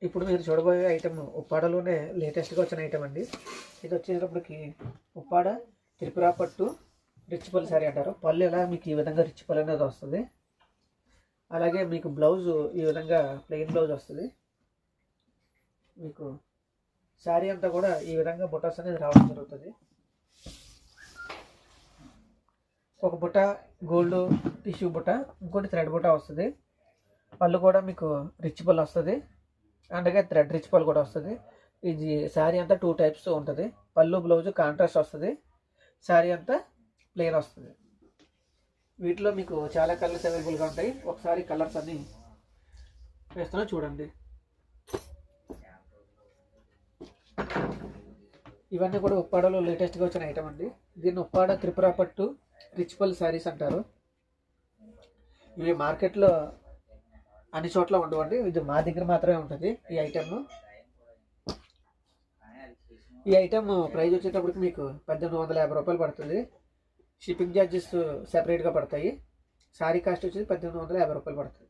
ఇప్పుడు మీరు చూడబోయే ఐటమ్ ఉప్పాడలోనే లేటెస్ట్గా వచ్చిన ఐటమ్ అండి. ఇది వచ్చేటప్పటికి ఉప్పాడ త్రిపుర పట్టు రిచ్ పళ్ళు శారీ అంటారు. పళ్ళు ఎలా మీకు ఈ విధంగా రిచ్ పళ్ళు అనేది వస్తుంది. అలాగే మీకు బ్లౌజ్ ఈ విధంగా ప్లెయిన్ బ్లౌజ్ వస్తుంది. మీకు శారీ అంతా కూడా ఈ విధంగా బుటాస్ అనేది రావడం జరుగుతుంది. ఒక బుట్ట గోల్డ్ టిష్యూ బుట్ట, ఇంకోటి థ్రెడ్ బుట్ట వస్తుంది. పళ్ళు కూడా మీకు రిచ్ పళ్ళు వస్తుంది, అలాగే థ్రెడ్ రిచ్ పళ్ళు కూడా వస్తుంది. ఇది శారీ అంతా 2 టైప్స్ ఉంటుంది. పళ్ళు బ్లౌజ్ కాంట్రాస్ట్ వస్తుంది, శారీ అంతా ప్లెయిన్ వస్తుంది. వీటిలో మీకు చాలా కలర్స్ అవైలబుల్గా ఉంటాయి. ఒకసారి కలర్స్ అన్ని వేస్తున్నా చూడండి. ఇవన్నీ కూడా ఉప్పాడలో లేటెస్ట్గా వచ్చిన ఐటమ్ అండి. దీన్ని ఉప్పాడ త్రిపుర పట్టు రిచ్ పళ్ళు శారీస్ అంటారు. ఇవి మార్కెట్లో అన్ని చోట్ల ఉండవండి, ఇది మా దగ్గర మాత్రమే ఉంటుంది. ఈ ఐటమ్ ప్రైస్ వచ్చేటప్పటికి మీకు 1850 రూపాయలు పడుతుంది. షిప్పింగ్ ఛార్జెస్ సెపరేట్గా పడతాయి. శారీ కాస్ట్ వచ్చేసి 1850 రూపాయలు పడుతుంది.